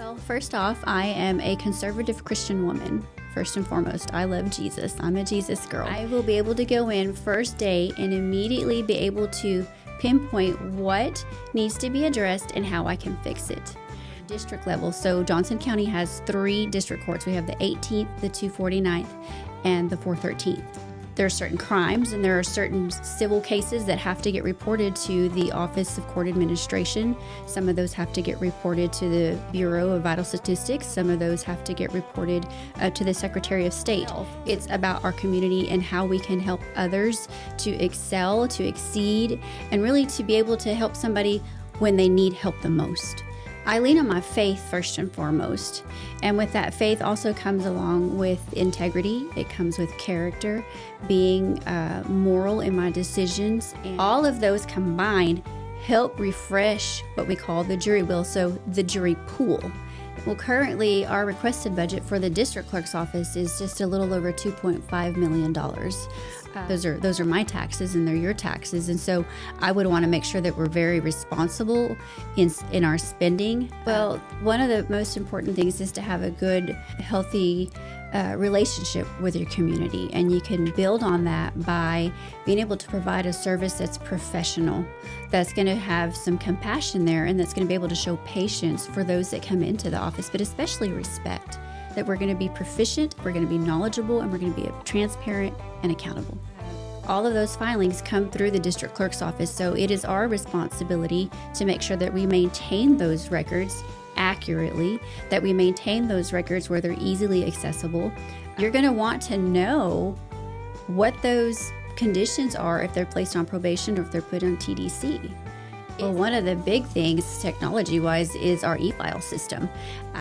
Well, first off, I am a conservative Christian woman. First and foremost, I love Jesus. I'm a Jesus girl. I will be able to go in first day and immediately be able to pinpoint what needs to be addressed and how I can fix it. District level. So Johnson County has 3 district courts. We have the 18th, the 249th, and the 413th. There are certain crimes and there are certain civil cases that have to get reported to the Office of Court Administration. Some of those have to get reported to the Bureau of Vital Statistics. Some of those have to get reported to the Secretary of State. It's about our community and how we can help others to excel, to exceed, and really to be able to help somebody when they need help the most. I lean on my faith first and foremost, and with that faith also comes along with integrity. It comes with character, being moral in my decisions, and all of those combined help refresh what we call the jury wheel, so the jury pool. Well, currently our requested budget for the district clerk's office is just a little over $2.5 million. Those are my taxes and they're your taxes, and so I would want to make sure that we're very responsible in our spending. Well, one of the most important things is to have a good, healthy relationship with your community, and you can build on that by being able to provide a service that's professional, that's going to have some compassion there, and that's going to be able to show patience for those that come into the office, but especially respect. That we're going to be proficient, we're going to be knowledgeable, and we're going to be transparent and accountable. All of those filings come through the district clerk's office, so it is our responsibility to make sure that we maintain those records accurately, that we maintain those records where they're easily accessible. You're going to want to know what those conditions are if they're placed on probation or if they're put on TDC. Well, one of the big things technology-wise is our e-file system.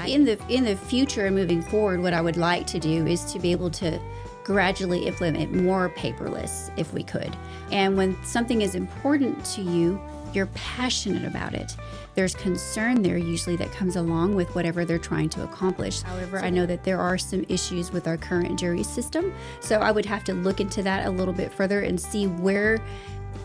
In the future and moving forward, what I would like to do is to be able to gradually implement more paperless if we could. And when something is important to you, you're passionate about it. There's concern there usually that comes along with whatever they're trying to accomplish. However, I know that there are some issues with our current jury system, so I would have to look into that a little bit further and see where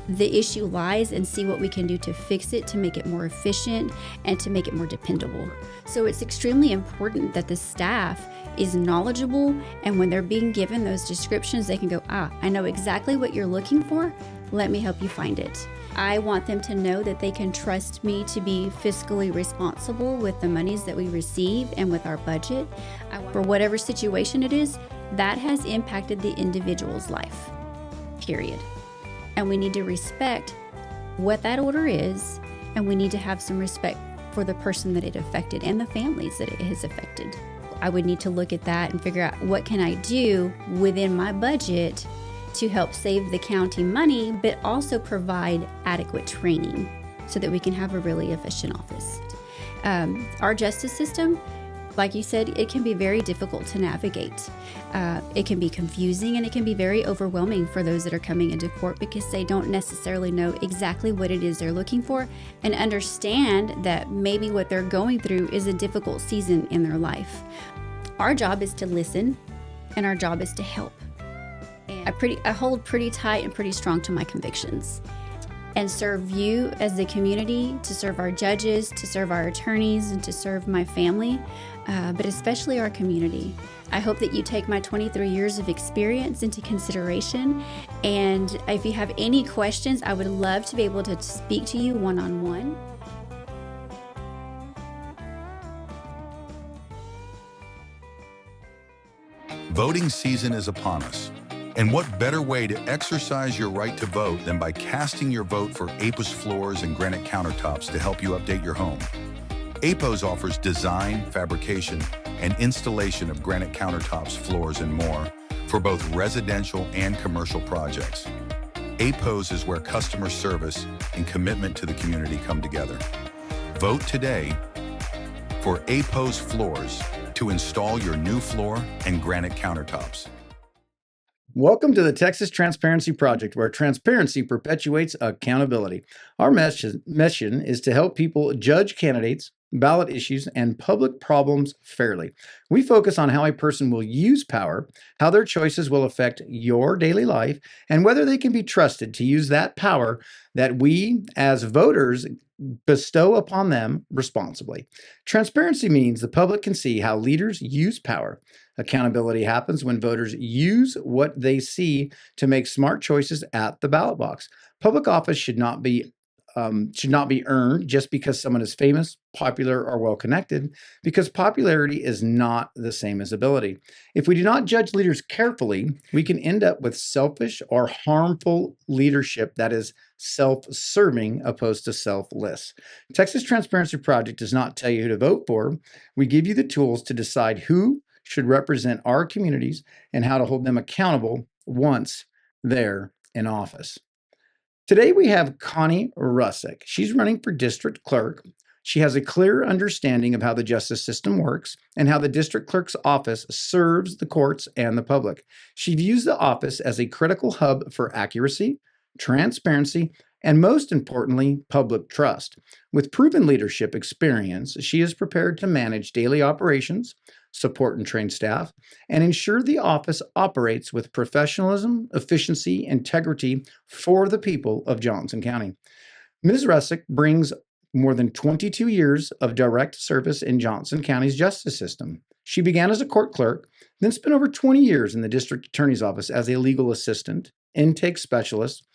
the issue lies and see what we can do to fix it, to make it more efficient and to make it more dependable. So it's extremely important that the staff is knowledgeable, and when they're being given those descriptions, they can go, I know exactly what you're looking for. Let me help you find it. I want them to know that they can trust me to be fiscally responsible with the monies that we receive and with our budget. For whatever situation it is, that has impacted the individual's life, period. And we need to respect what that order is, and we need to have some respect for the person that it affected and the families that it has affected. I would need to look at that and figure out what can I do within my budget to help save the county money, but also provide adequate training so that we can have a really efficient office. Our justice system, like you said, it can be very difficult to navigate. It can be confusing and it can be very overwhelming for those that are coming into court because they don't necessarily know exactly what it is they're looking for and understand that maybe what they're going through is a difficult season in their life. Our job is to listen, and our job is to help. And I hold pretty tight and pretty strong to my convictions and serve you as the community, to serve our judges, to serve our attorneys, and to serve my family, but especially our community. I hope that you take my 23 years of experience into consideration, and if you have any questions, I would love to be able to speak to you one-on-one. Voting season is upon us. And what better way to exercise your right to vote than by casting your vote for APOS floors and granite countertops to help you update your home? APOS offers design, fabrication, and installation of granite countertops, floors, and more for both residential and commercial projects. APOS is where customer service and commitment to the community come together. Vote today for APOS floors to install your new floor and granite countertops. Welcome to the Texas Transparency Project, where transparency perpetuates accountability. Our mission is to help people judge candidates, ballot issues, and public problems fairly. We focus on how a person will use power, how their choices will affect your daily life, and whether they can be trusted to use that power that we as voters bestow upon them responsibly. Transparency means the public can see how leaders use power. Accountability happens when voters use what they see to make smart choices at the ballot box. Public office should not be earned just because someone is famous, popular, or well connected, because popularity is not the same as ability. If we do not judge leaders carefully, we can end up with selfish or harmful leadership that is self-serving opposed to selfless. Texas Transparency Project does not tell you who to vote for. We give you the tools to decide who should represent our communities and how to hold them accountable once they're in office. Today we have Connie Russek. She's running for district clerk. She has a clear understanding of how the justice system works and how the district clerk's office serves the courts and the public. She views the office as a critical hub for accuracy, transparency, and most importantly, public trust. With proven leadership experience, she is prepared to manage daily operations, support and train staff, and ensure the office operates with professionalism, efficiency, integrity for the people of Johnson County. Ms. Russek brings more than 22 years of direct service in Johnson County's justice system. She began as a court clerk, then spent over 20 years in the district attorney's office as a legal assistant, intake specialist,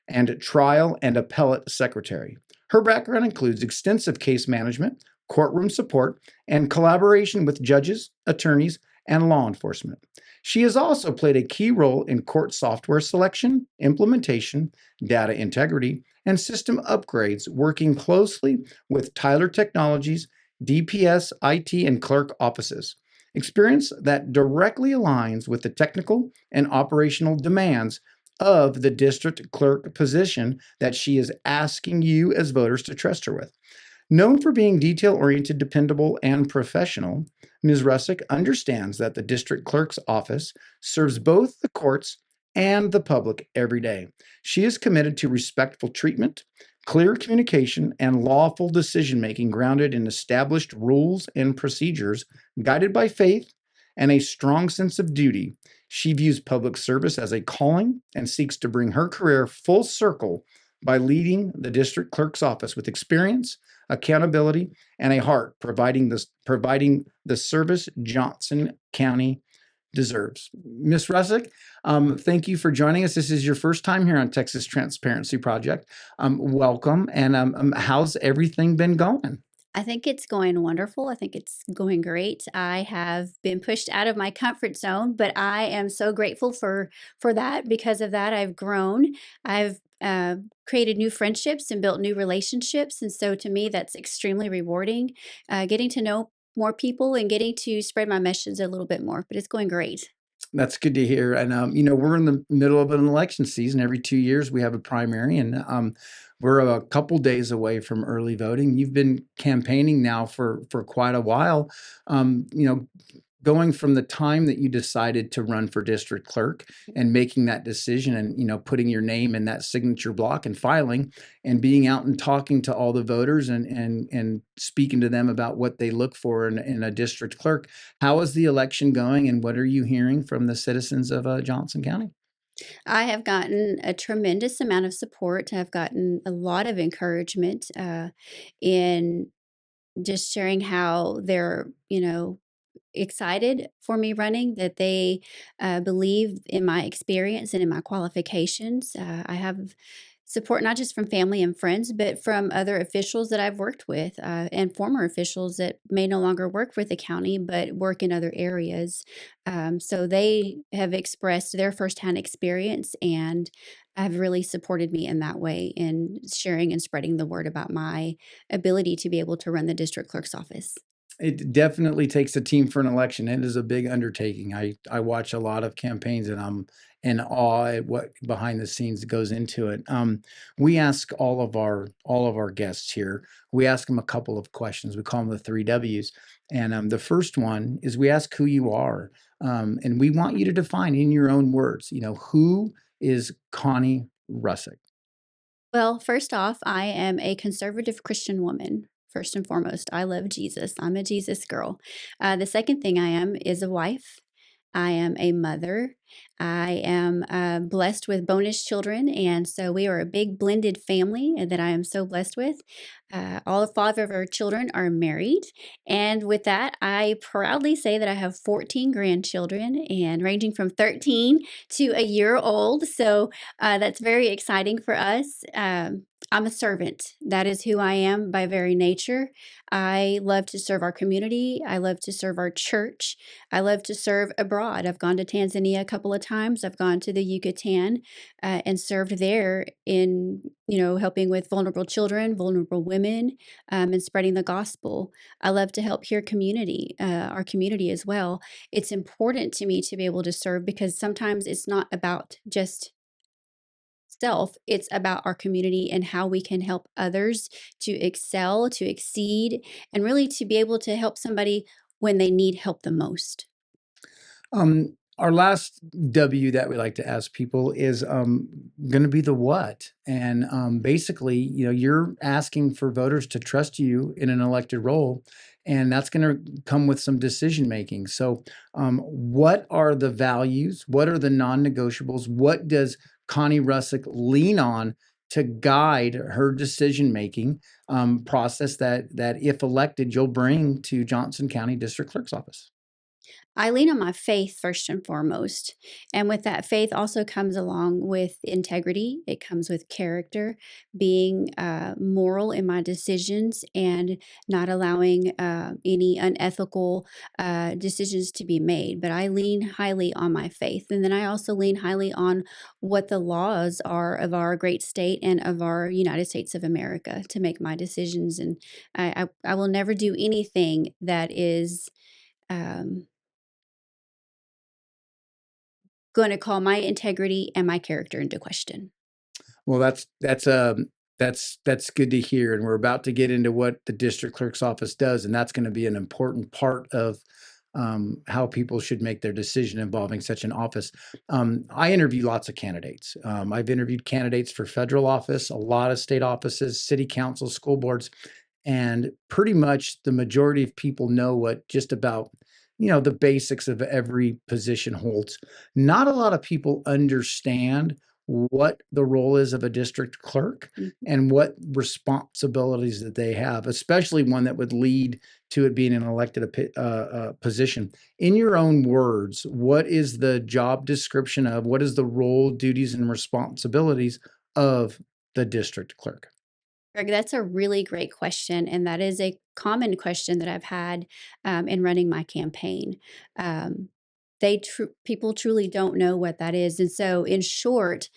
and trial and appellate secretary. Her background includes extensive case management, courtroom support, and collaboration with judges, attorneys, and law enforcement. She has also played a key role in court software selection, implementation, data integrity, and system upgrades, working closely with Tyler Technologies, DPS, IT, and clerk offices. Experience that directly aligns with the technical and operational demands of the district clerk position that she is asking you as voters to trust her with. Known for being detail-oriented, dependable, and professional, Ms. Russek understands that the district clerk's office serves both the courts and the public every day. She is committed to respectful treatment, clear communication, and lawful decision-making grounded in established rules and procedures, guided by faith and a strong sense of duty. She views public service as a calling and seeks to bring her career full circle by leading the district clerk's office with experience, accountability, and a heart, providing the service Johnson County deserves. Ms. Russek, thank you for joining us. This is your first time here on Texas Transparency Project. Welcome, and how's everything been going? I think it's going wonderful. I think it's going great. I have been pushed out of my comfort zone, but I am so grateful for that. Because of that, I've grown. I've created new friendships and built new relationships, and so to me, that's extremely rewarding. Getting to know more people and getting to spread my message a little bit more. But it's going great. That's good to hear. And, we're in the middle of an election season. Every 2 years, we have a primary, and we're a couple days away from early voting. You've been campaigning now for quite a while. Going from the time that you decided to run for district clerk and making that decision and, putting your name in that signature block and filing and being out and talking to all the voters and speaking to them about what they look for in a district clerk. How is the election going, and what are you hearing from the citizens of Johnson County? I have gotten a tremendous amount of support. I've gotten a lot of encouragement in just sharing how they're, excited for me running, that they believe in my experience and in my qualifications. I have support not just from family and friends, but from other officials that I've worked with and former officials that may no longer work with the county, but work in other areas. So they have expressed their firsthand experience and have really supported me in that way in sharing and spreading the word about my ability to be able to run the district clerk's office. It definitely takes a team for an election. It is a big undertaking. I watch a lot of campaigns, and I'm in awe at what behind the scenes goes into it. We ask all of our guests here. We ask them a couple of questions. We call them the 3 Ws. And the first one is we ask who you are, and we want you to define in your own words. Who is Connie Russek? Well, first off, I am a conservative Christian woman, First and foremost, I love Jesus. I'm a Jesus girl. The second thing I am is a wife. I am a mother. I am blessed with bonus children, and so we are a big blended family that I am so blessed with. All five of our children are married, and with that, I proudly say that I have 14 grandchildren, and ranging from 13 to a year old. So that's very exciting for us. I'm a servant. That is who I am by very nature. I love to serve our community. I love to serve our church. I love to serve abroad. I've gone to Tanzania a couple of times. I've gone to the Yucatan and served there in, helping with vulnerable children, vulnerable women, and spreading the gospel. I love to help our community as well. It's important to me to be able to serve because sometimes it's not about just self, it's about our community and how we can help others to excel, to exceed, and really to be able to help somebody when they need help the most. Our last W that we like to ask people is going to be the what. And basically, you're asking for voters to trust you in an elected role, and that's going to come with some decision making. So, what are the values? What are the non-negotiables? What does Connie Russek lean on to guide her decision making process that if elected, you'll bring to Johnson County District Clerk's office? I lean on my faith first and foremost. And with that faith also comes along with integrity. It comes with character, being moral in my decisions and not allowing any unethical decisions to be made. But I lean highly on my faith. And then I also lean highly on what the laws are of our great state and of our United States of America to make my decisions. And I will never do anything that is. Going to call my integrity and my character into question. Well, that's good to hear, and we're about to get into what the district clerk's office does, and that's going to be an important part of how people should make their decision involving such an office. I interview lots of candidates. I've interviewed candidates for federal office, a lot of state offices, city council, school boards, and pretty much the majority of people know what just about the basics of every position holds. Not a lot of people understand what the role is of a district clerk and what responsibilities that they have, especially one that would lead to it being an elected position. In your own words, what is the job description of, what is the role, duties, and responsibilities of the district clerk? Greg, that's a really great question. And that is a common question that I've had in running my campaign. Um, People truly don't know what that is. And so, in short,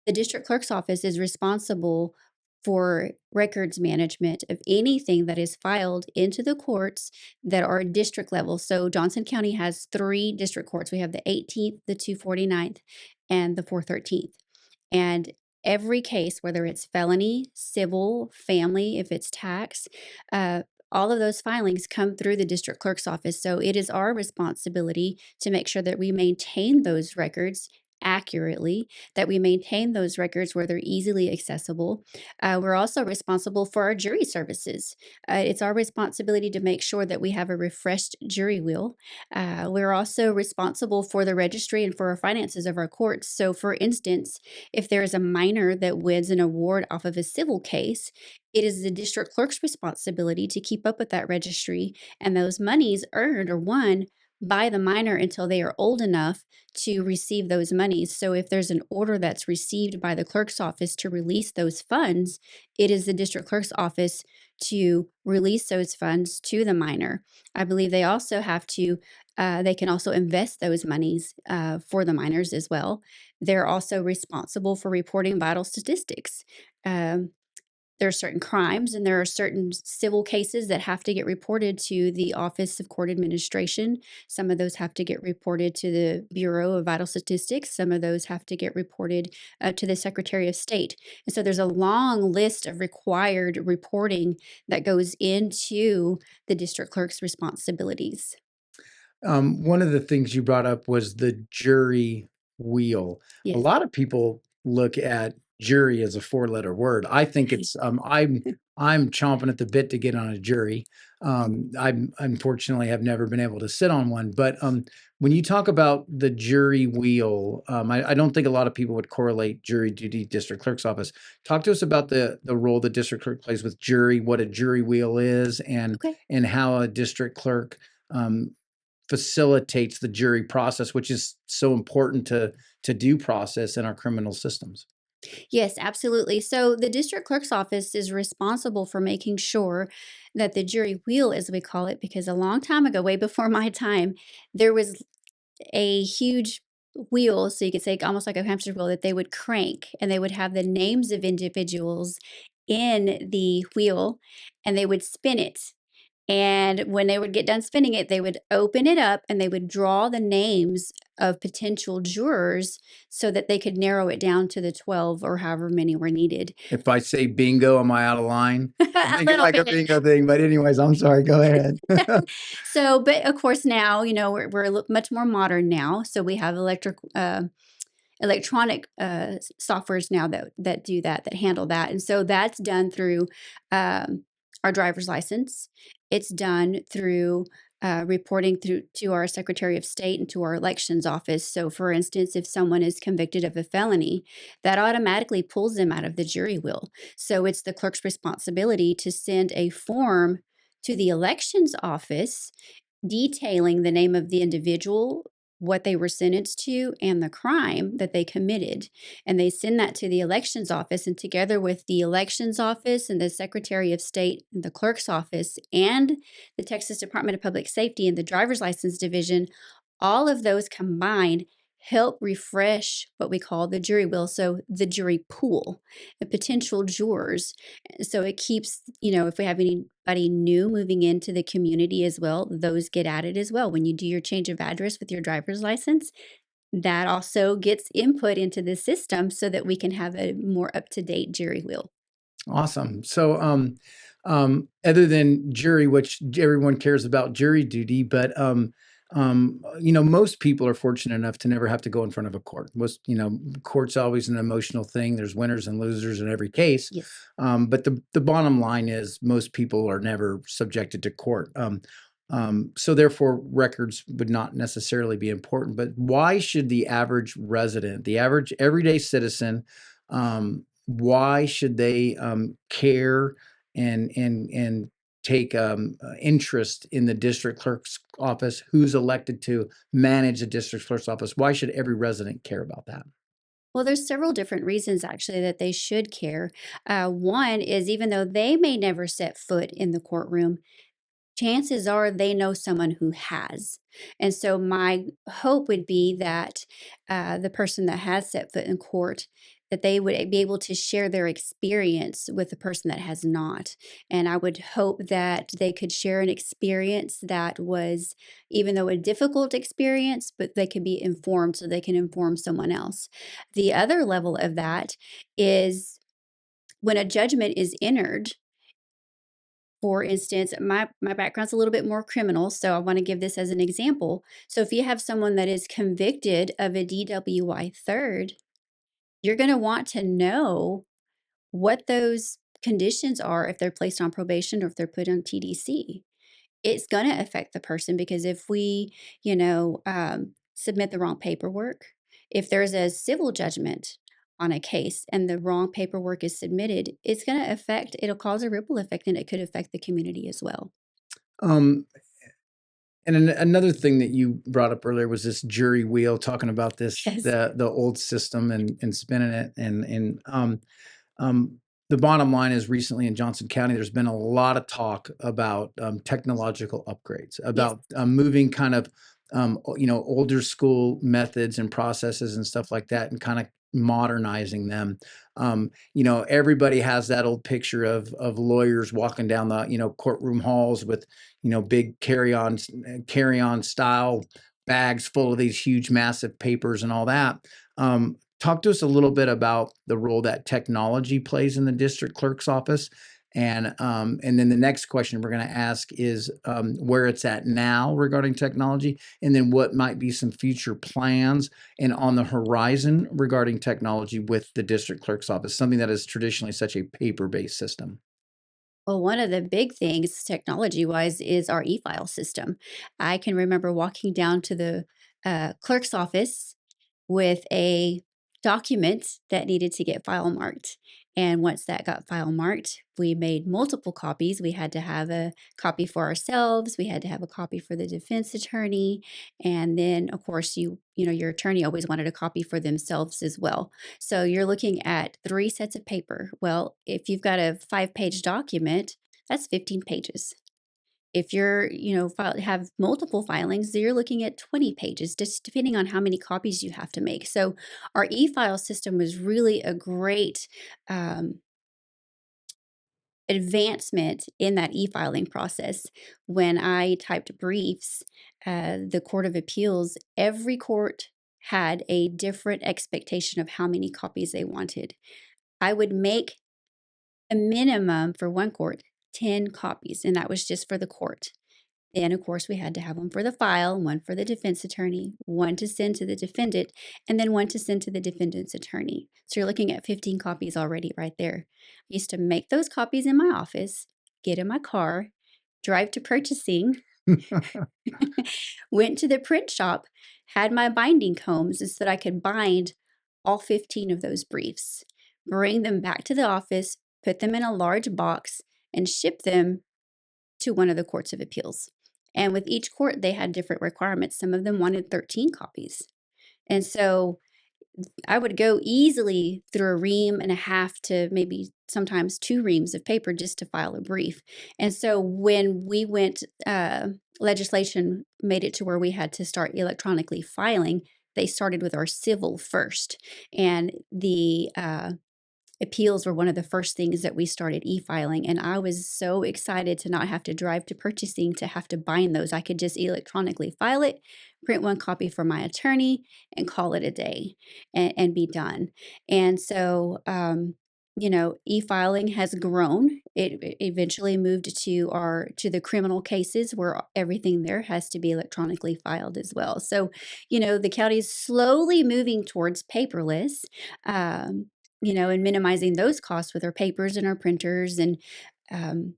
the district clerk's office is responsible for records management of anything that is filed into the courts that are district level. So Johnson County has 3 district courts. We have the 18th, the 249th, and the 413th. And every case, whether it's felony, civil, family, if it's tax, uh, all of those filings come through the district clerk's office. So it is our responsibility to make sure that we maintain those records accurately, that we maintain those records where they're easily accessible. We're also responsible for our jury services. It's our responsibility to make sure that we have a refreshed jury wheel. We're also responsible for the registry and for our finances of our courts. So, for instance, if there is a minor that wins an award off of a civil case, it is the district clerk's responsibility to keep up with that registry and those monies earned or won by the minor until they are old enough to receive those monies. So if there's an order that's received by the clerk's office to release those funds, it is the district clerk's office to release those funds to the minor. I believe they also have to, they can also invest those monies for the minors as well. They're also responsible for reporting vital statistics. Um, there are certain crimes and there are certain civil cases that have to get reported to the Office of Court Administration. Some of those have to get reported to the Bureau of Vital Statistics. Some of those have to get reported to the Secretary of State. And so there's a long list of required reporting that goes into the district clerk's responsibilities. One of the things you brought up was the jury wheel. A Yes. lot of people look at jury is a 4-letter word. I think it's I'm chomping at the bit to get on a jury. I unfortunately have never been able to sit on one, but when you talk about the jury wheel, I don't think a lot of people would correlate jury duty district clerk's office. Talk to us about the role the district clerk plays with jury, what a jury wheel is, and Okay. how a district clerk facilitates the jury process, which is so important to due process in our criminal systems. Yes, absolutely. So the district clerk's office is responsible for making sure that the jury wheel, as we call it, because a long time ago, way before my time, there was a huge wheel, so you could say almost like a hamster wheel, that they would crank, and they would have the names of individuals in the wheel, and they would spin it. And when they would get done spinning it, they would open it up and they would draw the names of potential jurors so that they could narrow it down to the 12 or however many were needed. If I say bingo, am I out of line? A I'm thinking little like a bit. bingo thing, but anyways, I'm sorry. Go ahead. So, but of course now, we're much more modern now. So we have electronic softwares now that do that handle that, and so that's done through our driver's license. It's done through reporting through to our Secretary of State and to our elections office. So, for instance, if someone is convicted of a felony, that automatically pulls them out of the jury wheel. So it's the clerk's responsibility to send a form to the elections office detailing the name of the individual, what they were sentenced to, and the crime that they committed. And they send that to the elections office, and together with the elections office and the Secretary of State and the clerk's office and the Texas Department of Public Safety and the driver's license division, all of those combined help refresh what we call the jury wheel. So the jury pool of potential jurors. So it keeps, if we have anybody new moving into the community as well, those get added as well. When you do your change of address with your driver's license, that also gets input into the system so that we can have a more up-to-date jury wheel. Awesome. So, other than jury, which everyone cares about jury duty, but most people are fortunate enough to never have to go in front of a court. Court's always an emotional thing. There's winners and losers in every case. Yes. But the bottom line is most people are never subjected to court. So therefore, records would not necessarily be important. But why should the average resident, the average everyday citizen, why should they care and take interest in the district clerk's office? Who's elected to manage the district clerk's office? Why should every resident care about that? Well, there's several different reasons actually that they should care. One is even though they may never set foot in the courtroom, chances are they know someone who has. And so my hope would be that the person that has set foot in court, that they would be able to share their experience with the person that has not. And I would hope that they could share an experience that was, even though a difficult experience, but they could be informed so they can inform someone else. The other level of that is when a judgment is entered. For instance, my background's a little bit more criminal, so I want to give this as an example. So if you have someone that is convicted of a DWI third, you're going to want to know what those conditions are if they're placed on probation or if they're put on TDC. It's going to affect the person because if we, submit the wrong paperwork, if there's a civil judgment on a case and the wrong paperwork is submitted, it'll cause a ripple effect and it could affect the community as well. Um, and another thing that you brought up earlier was this jury wheel, talking about this Yes. the old system and spinning it the bottom line is recently in Johnson County, there's been a lot of talk about technological upgrades, about moving kind of, older school methods and processes and stuff like that and kind of modernizing them. Everybody has that old picture of lawyers walking down the, courtroom halls with, big carry-on style bags full of these huge, massive papers and all that. Talk to us a little bit about the role that technology plays in the district clerk's office And then the next question we're going to ask is where it's at now regarding technology, and then what might be some future plans and on the horizon regarding technology with the district clerk's office, something that is traditionally such a paper-based system. Well, one of the big things technology-wise is our e-file system. I can remember walking down to the clerk's office with a document that needed to get file marked. And once that got file marked, we made multiple copies. We had to have a copy for ourselves. We had to have a copy for the defense attorney. And then, of course, your attorney always wanted a copy for themselves as well. So you're looking at 3 sets of paper. Well, if you've got a 5-page document, that's 15 pages. If you're, have multiple filings, you're looking at 20 pages, just depending on how many copies you have to make. So our e-file system was really a great advancement in that e-filing process. When I typed briefs, the Court of Appeals, every court had a different expectation of how many copies they wanted. I would make a minimum for one court 10 copies, and that was just for the court. Then, of course, we had to have one for the file, one for the defense attorney, one to send to the defendant, and then one to send to the defendant's attorney. So you're looking at 15 copies already right there. I used to make those copies in my office, get in my car, drive to purchasing, went to the print shop, had my binding combs so that I could bind all 15 of those briefs, bring them back to the office, put them in a large box, and ship them to one of the courts of appeals. And with each court, they had different requirements. Some of them wanted 13 copies. And so I would go easily through a ream and a half to maybe sometimes 2 reams of paper just to file a brief. And so when we went, legislation made it to where we had to start electronically filing, they started with our civil first. And the appeals were one of the first things that we started e-filing, and I was so excited to not have to drive to purchasing to have to bind those. I could just electronically file it, print one copy for my attorney, and call it a day and be done. And so, e-filing has grown. It eventually moved to the criminal cases where everything there has to be electronically filed as well. So, the county is slowly moving towards paperless. And minimizing those costs with our papers and our printers and um,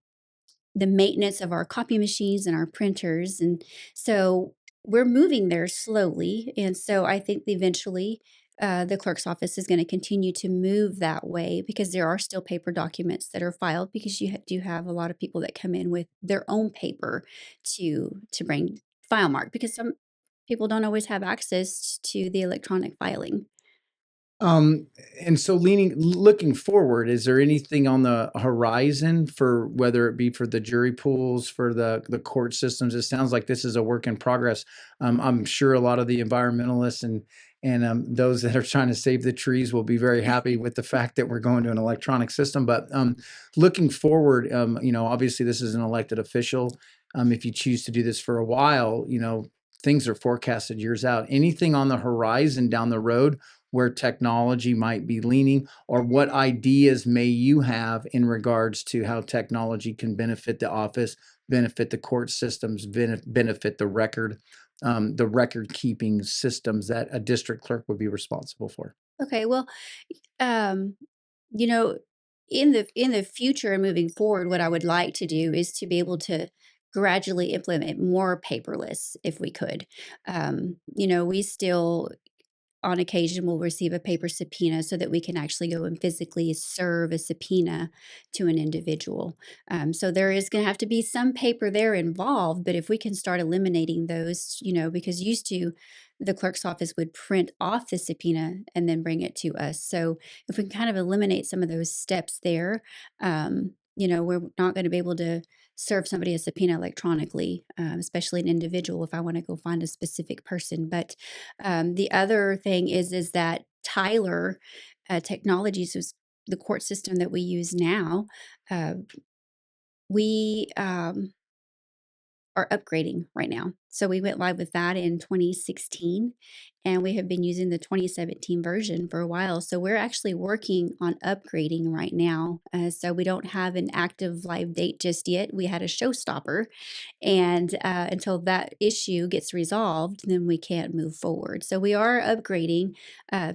the maintenance of our copy machines and our printers. And so we're moving there slowly. And so I think eventually the clerk's office is going to continue to move that way because there are still paper documents that are filed because you do have a lot of people that come in with their own paper to bring file mark because some people don't always have access to the electronic filing. And so looking forward, is there anything on the horizon for whether it be for the jury pools, for the court systems? It sounds like this is a work in progress. I'm sure a lot of the environmentalists and those that are trying to save the trees will be very happy with the fact that we're going to an electronic system. But looking forward, obviously this is an elected official. If you choose to do this for a while, things are forecasted years out. Anything on the horizon down the road where technology might be leaning, or what ideas may you have in regards to how technology can benefit the office, benefit the court systems, benefit the record keeping systems that a district clerk would be responsible for? Okay, well, um, you know, in the future and moving forward, what I would like to do is to be able to gradually implement more paperless if we could. We still on occasion will receive a paper subpoena so that we can actually go and physically serve a subpoena to an individual. So there is going to have to be some paper there involved, but if we can start eliminating those, because used to the clerk's office would print off the subpoena and then bring it to us. So if we can kind of eliminate some of those steps there, we're not going to be able to serve somebody a subpoena electronically, especially an individual if I want to go find a specific person. But the other thing is that Tyler Technologies is the court system that we use now. We are upgrading right now. So we went live with that in 2016, and we have been using the 2017 version for a while. So we're actually working on upgrading right now. So we don't have an active live date just yet. We had a showstopper, and until that issue gets resolved, then we can't move forward. So we are upgrading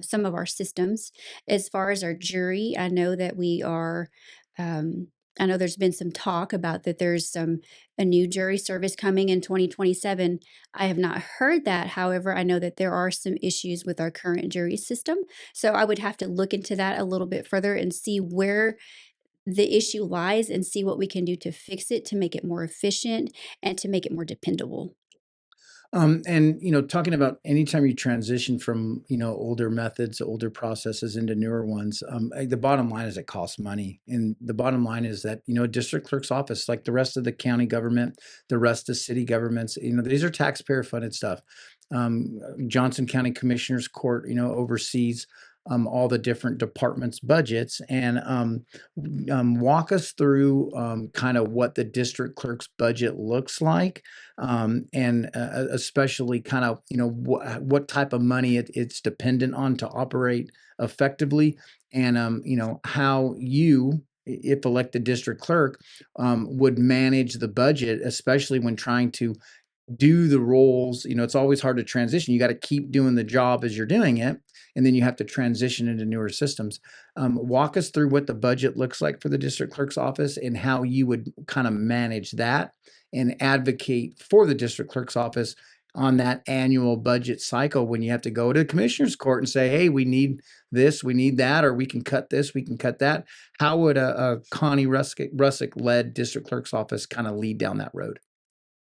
some of our systems. As far as our jury, I know that we are. I know there's been some talk about that there's a new jury service coming in 2027. I have not heard that. However, I know that there are some issues with our current jury system. So I would have to look into that a little bit further and see where the issue lies and see what we can do to fix it to make it more efficient and to make it more dependable. And talking about anytime you transition from older methods, older processes into newer ones, the bottom line is it costs money, and the bottom line is that a district clerk's office, like the rest of the county government, the rest of city governments, these are taxpayer funded stuff. Johnson County Commissioners Court, oversees all the different departments' budgets, and walk us through kind of what the district clerk's budget looks like, and especially kind of what type of money it's dependent on to operate effectively, and how you, if elected district clerk, would manage the budget, especially when trying to do the roles. It's always hard to transition. You got to keep doing the job as you're doing it, and then you have to transition into newer systems. Walk us through what the budget looks like for the district clerk's office and how you would kind of manage that and advocate for the district clerk's office on that annual budget cycle when you have to go to the commissioner's court and say, hey, we need this, we need that, or we can cut this, we can cut that. How would a Connie Russek led district clerk's office kind of lead down that road?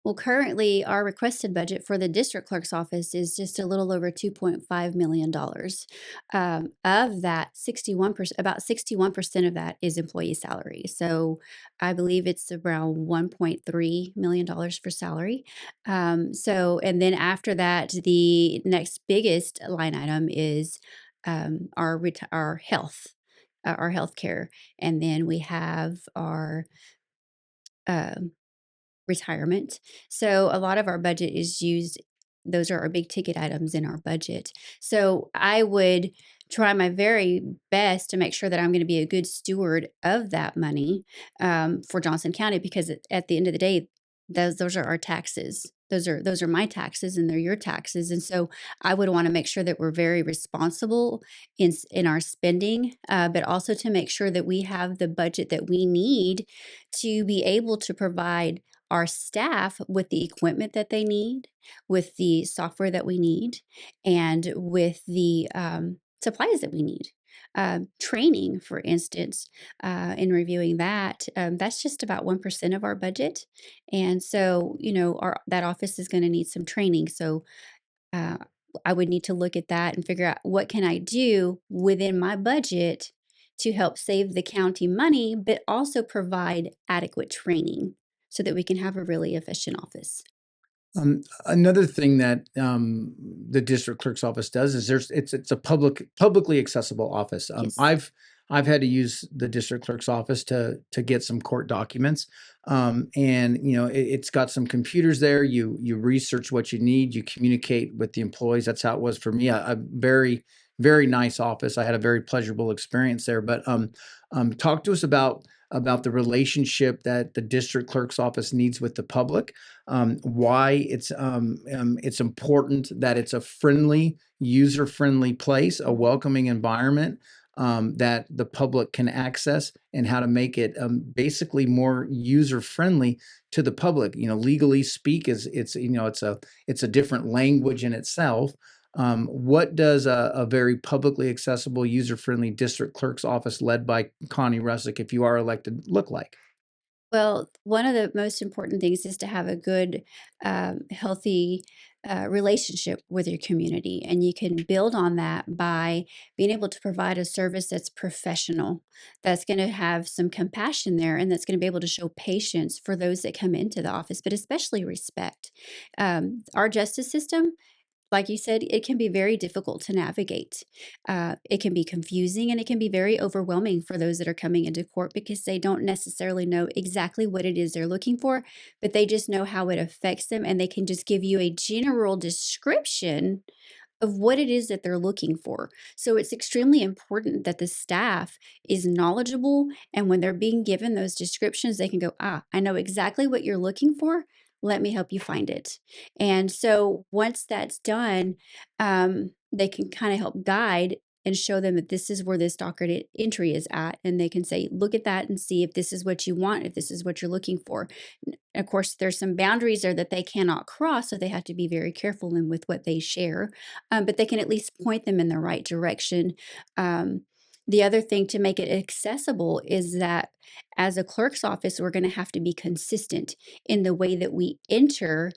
Well, currently, our requested budget for the district clerk's office is just a little over $2.5 million. Of that, 61%, about 61% of that is employee salary. So I believe it's around $1.3 million for salary. And then after that, the next biggest line item is our health, our health care. And then we have our um retirement. So a lot of our budget is used, those are our big ticket items in our budget. So I would try my very best to make sure that I'm going to be a good steward of that money for Johnson County, because at the end of the day, those are our taxes. Those are my taxes, and they're your taxes. And so I would want to make sure that we're very responsible in our spending, but also to make sure that we have the budget that we need to be able to provide our staff with the equipment that they need, with the software that we need, and with the supplies that we need. Training, for instance, in reviewing that, that's just about 1% of our budget. And so, that office is going to need some training. So, uh, I would need to look at that and figure out what can I do within my budget to help save the county money, but also provide adequate training so that we can have a really efficient office. Another thing that the district clerk's office does is it's a publicly accessible office. Yes. I've had to use the district clerk's office to get some court documents, and it's got some computers there. You research what you need, you communicate with the employees. That's how it was for me. A very nice office. I had a very pleasurable experience there. But talk to us about the relationship that the district clerk's office needs with the public, why it's important that it's a friendly, user-friendly place, a welcoming environment that the public can access, and how to make it basically more user-friendly to the public. Legally speak is it's a different language in itself. What does a very publicly accessible, user-friendly district clerk's office led by Connie Russek, if you are elected, look like? Well, one of the most important things is to have a good, healthy relationship with your community. And you can build on that by being able to provide a service that's professional, that's going to have some compassion there, and that's going to be able to show patience for those that come into the office, but especially respect. Our justice system, like you said, it can be very difficult to navigate. It can be confusing and it can be very overwhelming for those that are coming into court because they don't necessarily know exactly what it is they're looking for, but they just know how it affects them and they can just give you a general description of what it is that they're looking for. So it's extremely important that the staff is knowledgeable. And when they're being given those descriptions, they can go, I know exactly what you're looking for. Let me help you find it. And so once that's done, they can kind of help guide and show them that this is where this docket entry is at. And they can say, look at that and see if this is what you want, if this is what you're looking for. Of course, there's some boundaries there that they cannot cross, so they have to be very careful in with what they share, but they can at least point them in the right direction. The other thing to make it accessible is that as a clerk's office, we're going to have to be consistent in the way that we enter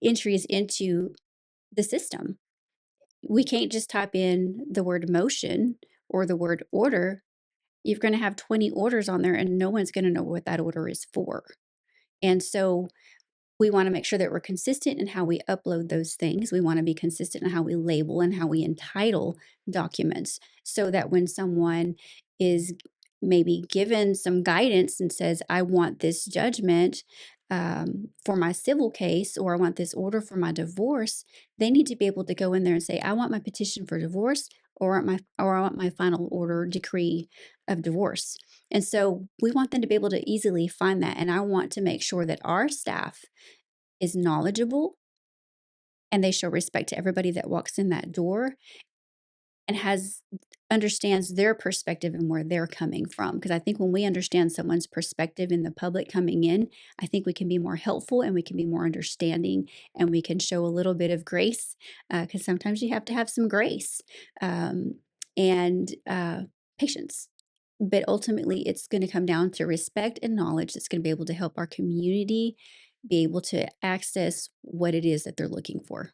entries into the system. We can't just type in the word motion or the word order. You're going to have 20 orders on there, and no one's going to know what that order is for. And so we want to make sure that we're consistent in how we upload those things. We want to be consistent in how we label and how we entitle documents so that when someone is maybe given some guidance and says, I want this judgment for my civil case, or I want this order for my divorce, they need to be able to go in there and say, I want my petition for divorce, or I want my final order decree of divorce. And so we want them to be able to easily find that. And I want to make sure that our staff is knowledgeable and they show respect to everybody that walks in that door and understands their perspective and where they're coming from. Because I think when we understand someone's perspective in the public coming in, I think we can be more helpful and we can be more understanding and we can show a little bit of grace, because sometimes you have to have some grace and patience. But ultimately, it's going to come down to respect and knowledge that's going to be able to help our community be able to access what it is that they're looking for.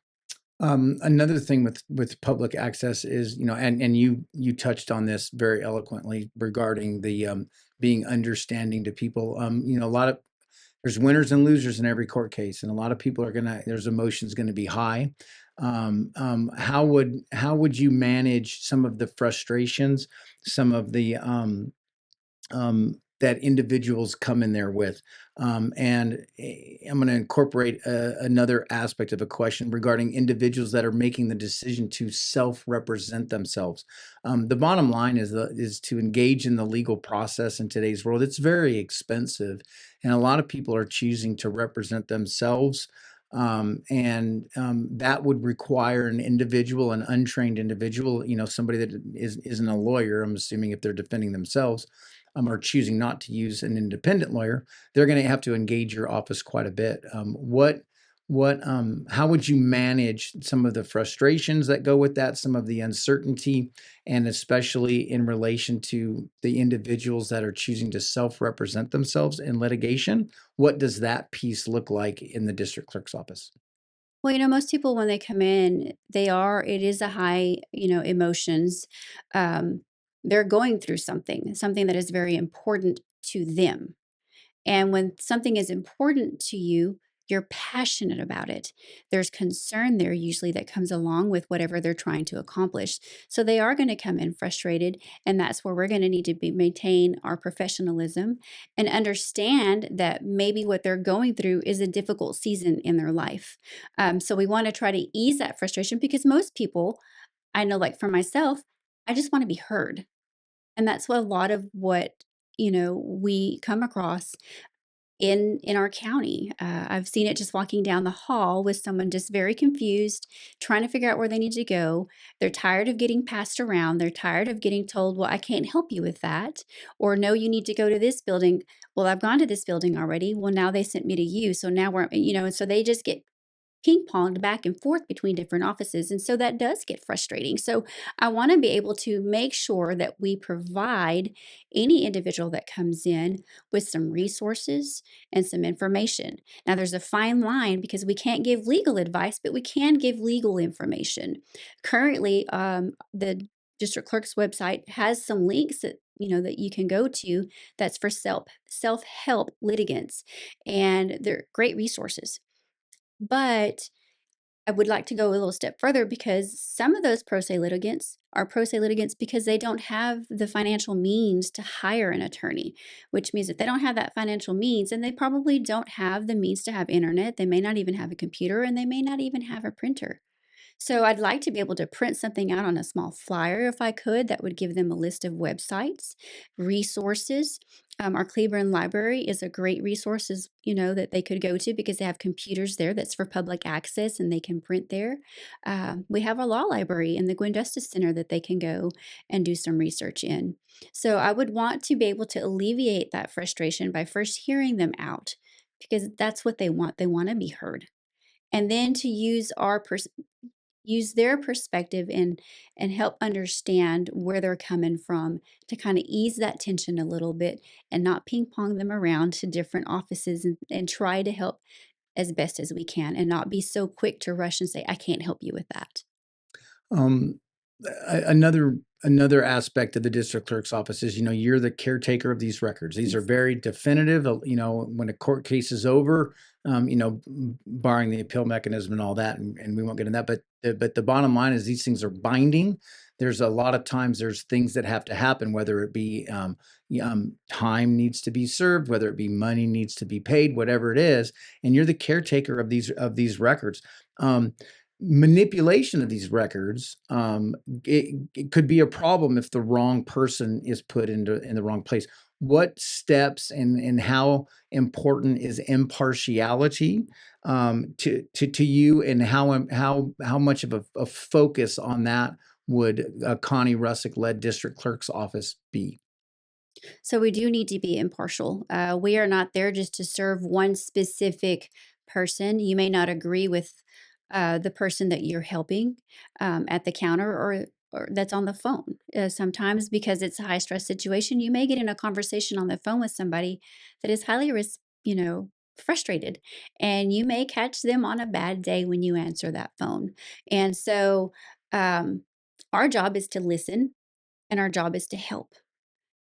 Another thing with public access is, and you touched on this very eloquently regarding the being understanding to people. There's winners and losers in every court case, and a lot of people there's emotions going to be high. How would you manage some of the frustrations, some of the that individuals come in there with? And I'm going to incorporate another aspect of a question regarding individuals that are making the decision to self-represent themselves. The bottom line is to engage in the legal process in today's world. It's very expensive, and a lot of people are choosing to represent themselves. That would require an untrained individual, somebody that isn't a lawyer, I'm assuming, if they're defending themselves, are choosing not to use an independent lawyer, they're going to have to engage your office quite a bit. How would you manage some of the frustrations that go with that, some of the uncertainty, and especially in relation to the individuals that are choosing to self-represent themselves in litigation? What does that piece look like in the district clerk's office? Well, most people when they come in, it is a high, emotions. They're going through something that is very important to them. And when something is important to you, you're passionate about it. There's concern there usually that comes along with whatever they're trying to accomplish. So they are going to come in frustrated, and that's where we're going to need to maintain our professionalism and understand that maybe what they're going through is a difficult season in their life. So we want to try to ease that frustration because most people, I know, like for myself, I just want to be heard. And that's what a lot of what we come across in our county. I've seen it just walking down the hall with someone just very confused, trying to figure out where they need to go. They're tired of getting passed around. They're tired of getting told, well, I can't help you with that. Or no, you need to go to this building. Well, I've gone to this building already. Well, now they sent me to you. So now and so they just get ping-ponged back and forth between different offices. And so that does get frustrating. So I want to be able to make sure that we provide any individual that comes in with some resources and some information. Now, there's a fine line because we can't give legal advice, but we can give legal information. Currently, the district clerk's website has some links that that you can go to that's for self-help litigants, and they're great resources. But I would like to go a little step further, because some of those pro se litigants are pro se litigants because they don't have the financial means to hire an attorney, which means if they don't have that financial means, and they probably don't have the means to have internet, they may not even have a computer, and they may not even have a printer. So I'd like to be able to print something out on a small flyer if I could, that would give them a list of websites, resources. Our Cleburne Library is a great resource, that they could go to, because they have computers there that's for public access and they can print there. We have a law library in the Gwen Justice Center that they can go and do some research in. So I would want to be able to alleviate that frustration by first hearing them out, because that's what they want. They want to be heard. And then to use their perspective and help understand where they're coming from, to kind of ease that tension a little bit and not ping pong them around to different offices, and try to help as best as we can, and not be so quick to rush and say, I can't help you with that. Um, another aspect of the district clerk's office is, you're the caretaker of these records. These are very definitive. When a court case is over, barring the appeal mechanism and all that, and we won't get into that. But the bottom line is these things are binding. There's a lot of times there's things that have to happen, whether it be time needs to be served, whether it be money needs to be paid, whatever it is, and you're the caretaker of these records. Manipulation of these records, it could be a problem if the wrong person is put in the wrong place. What steps and how important is impartiality to you, and how much of a focus on that would a Connie Russek led district clerk's office be? So we do need to be impartial. We are not there just to serve one specific person. You may not agree with the person that you're helping at the counter, or that's on the phone. Sometimes, because it's a high stress situation, you may get in a conversation on the phone with somebody that is highly frustrated, and you may catch them on a bad day when you answer that phone. And so um, our job is to listen, and our job is to help.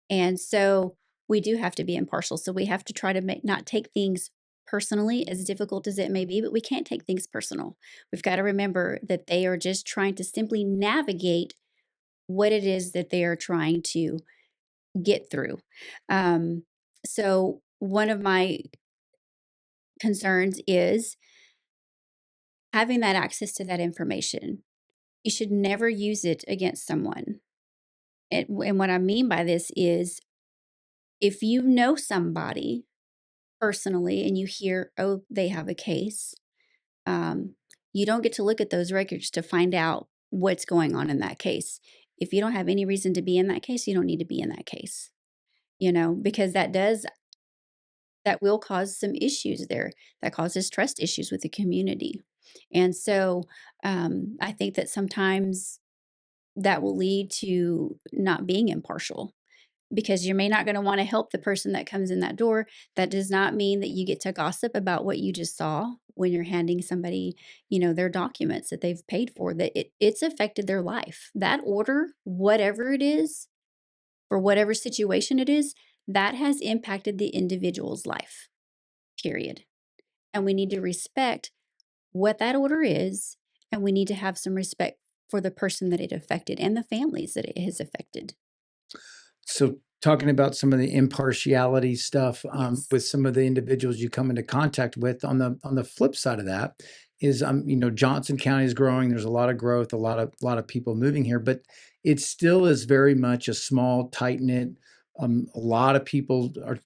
And so we do have to be impartial. So we have to try to not take things personally, as difficult as it may be, but we can't take things personal. We've got to remember that they are just trying to simply navigate what it is that they are trying to get through. Um, so one of my concerns is having that access to that information. You should never use it against someone. And what I mean by this is, if you know somebody personally and you hear, oh, they have a case, um, you don't get to look at those records to find out what's going on in that case. If you don't have any reason to be in that case, you don't need to be in that case, because that will cause some issues there. That causes trust issues with the community. And so I think that sometimes that will lead to not being impartial, because you may not going to want to help the person that comes in that door. That does not mean that you get to gossip about what you just saw when you're handing somebody, their documents that they've paid for, that it's affected their life. That order, whatever it is, for whatever situation it is, that has impacted the individual's life, period. And we need to respect what that order is, and we need to have some respect for the person that it affected and the families that it has affected. So talking about some of the impartiality stuff Yes. with some of the individuals you come into contact with, on the flip side of that is, Johnson County is growing. There's a lot of growth, a lot of people moving here, but it still is very much a small, tight knit. A lot of people are,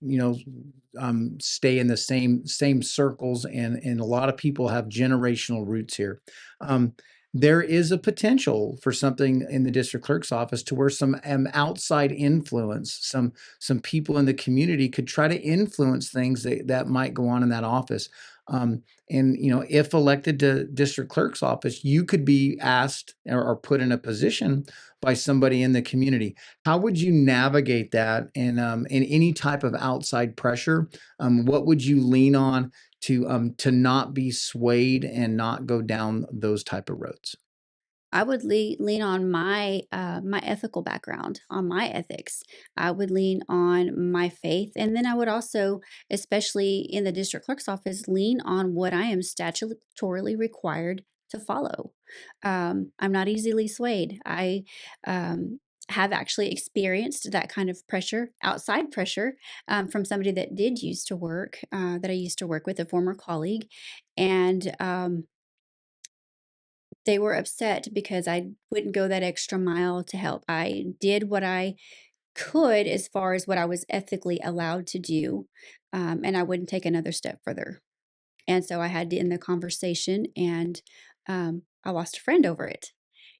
stay in the same circles, and a lot of people have generational roots here. Um, there is a potential for something in the district clerk's office to where some outside influence, some people in the community could try to influence things that might go on in that office. And if elected to district clerk's office, you could be asked or put in a position by somebody in the community. How would you navigate that, and any type of outside pressure? What would you lean on to not be swayed and not go down those type of roads? I would lean on my ethical background, on my ethics. I would lean on my faith, and then I would also, especially in the district clerk's office, lean on what I am statutorily required to follow. I'm not easily swayed. I have actually experienced that kind of pressure, outside pressure, from somebody that did used to work, that I used to work with, a former colleague. And they were upset because I wouldn't go that extra mile to help. I did what I could as far as what I was ethically allowed to do, and I wouldn't take another step further. And so I had to end the conversation, and I lost a friend over it.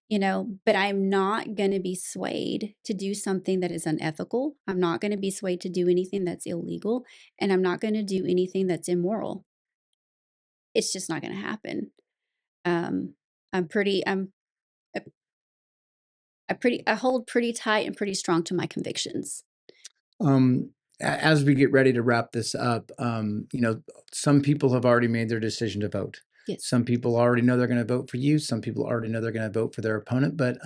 But I'm not going to be swayed to do something that is unethical. I'm not going to be swayed to do anything that's illegal, and I'm not going to do anything that's immoral. It's just not going to happen. Um, I'm pretty, I'm, I hold pretty tight and pretty strong to my convictions. As we get ready to wrap this up, some people have already made their decision to vote. Yes. Some people already know they're going to vote for you. Some people already know they're going to vote for their opponent. But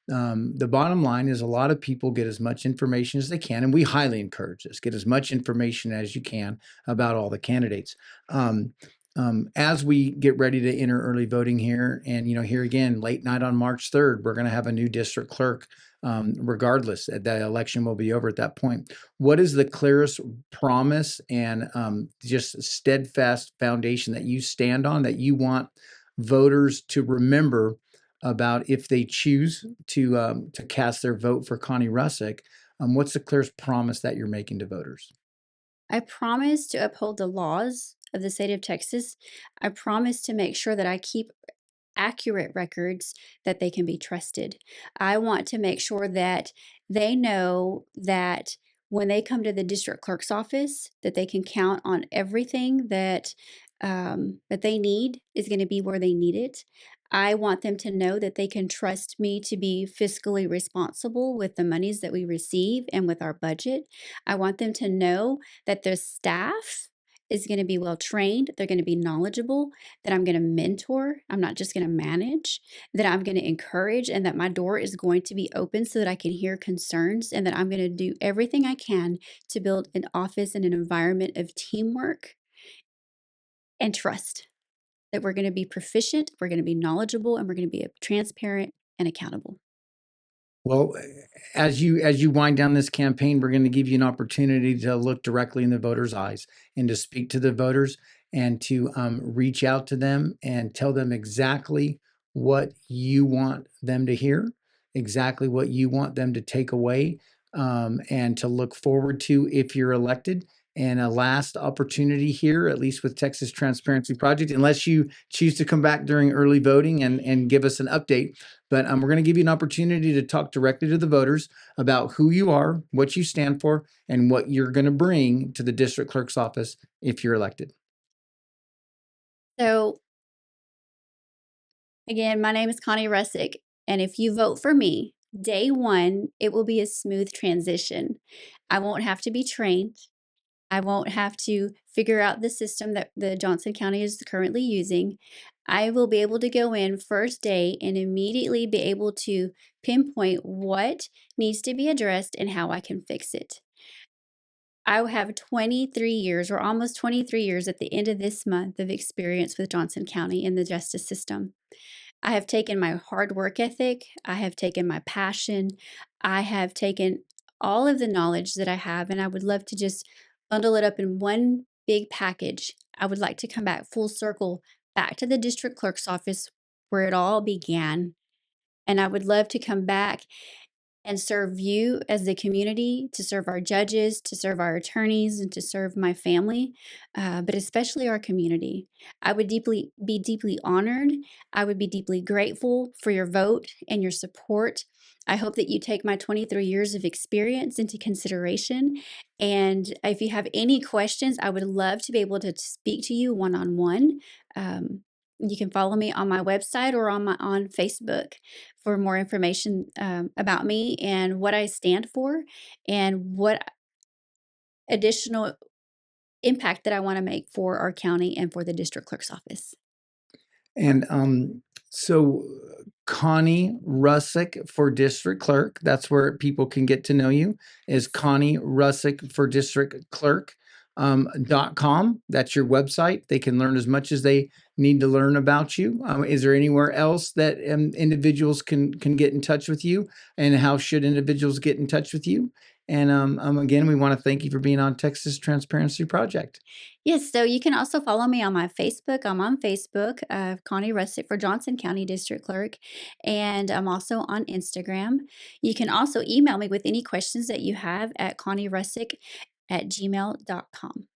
the bottom line is a lot of people get as much information as they can, and we highly encourage this. Get as much information as you can about all the candidates. As we get ready to enter early voting here, and here again, late night on March 3rd, we're going to have a new district clerk. Regardless, the election will be over at that point. What is the clearest promise and just steadfast foundation that you stand on that you want voters to remember about if they choose to cast their vote for Connie Russek? What's the clearest promise that you're making to voters? I promise to uphold the laws of the state of Texas. I promise to make sure that I keep accurate records, that they can be trusted. I want to make sure that they know that when they come to the district clerk's office, that they can count on everything that they need is going to be where they need it. I want them to know that they can trust me to be fiscally responsible with the monies that we receive and with our budget. I want them to know that the staff is going to be well trained, they're going to be knowledgeable, that I'm going to mentor, I'm not just going to manage, that I'm going to encourage, and that my door is going to be open so that I can hear concerns, and that I'm going to do everything I can to build an office and an environment of teamwork and trust. That we're going to be proficient, we're going to be knowledgeable, and we're going to be transparent and accountable. Well, as you wind down this campaign, we're going to give you an opportunity to look directly in the voters' eyes and to speak to the voters and to reach out to them and tell them exactly what you want them to hear, exactly what you want them to take away, and to look forward to if you're elected. And a last opportunity here, at least with Texas Transparency Project, unless you choose to come back during early voting and give us an update. But we're going to give you an opportunity to talk directly to the voters about who you are, what you stand for, and what you're going to bring to the district clerk's office if you're elected. So, again, my name is Connie Russek, and if you vote for me, day one, it will be a smooth transition. I won't have to be trained. I won't have to figure out the system that the Johnson County is currently using. I will be able to go in first day and immediately be able to pinpoint what needs to be addressed and how I can fix it. I will have 23 years or almost 23 years at the end of this month of experience with Johnson County in the justice system. I have taken my hard work ethic, I have taken my passion, I have taken all of the knowledge that I have, and I would love to just bundle it up in one big package. I would like to come back full circle back to the district clerk's office where it all began. And I would love to come back and serve you as the community, to serve our judges, to serve our attorneys, and to serve my family, but especially our community. I would be deeply honored. I would be deeply grateful for your vote and your support. I hope that you take my 23 years of experience into consideration. And if you have any questions, I would love to be able to speak to you one-on-one. You can follow me on my website or on Facebook for more information about me and what I stand for and what additional impact that I want to make for our county and for the district clerk's office. And so Connie Russek for district clerk, that's where people can get to know you, is Connie Russek for district clerk. .com. That's your website. They can learn as much as they need to learn about you. Is there anywhere else that individuals can get in touch with you, and how should individuals get in touch with you? And again, we want to thank you for being on Texas Transparency Project. Yes, so you can also follow me on my Facebook. I'm on Facebook, Connie Russek for Johnson County District Clerk, and I'm also on Instagram. You can also email me with any questions that you have at connierussek@gmail.com.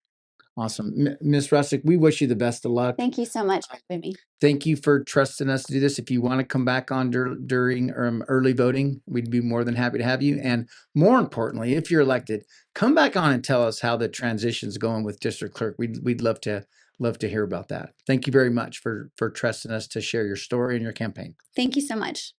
Awesome. Ms. Russek, we wish you the best of luck. Thank you so much for having me. Thank you for trusting us to do this. If you want to come back on during early voting, we'd be more than happy to have you. And more importantly, if you're elected, come back on and tell us how the transition's going with District Clerk. We'd love to hear about that. Thank you very much for trusting us to share your story and your campaign. Thank you so much.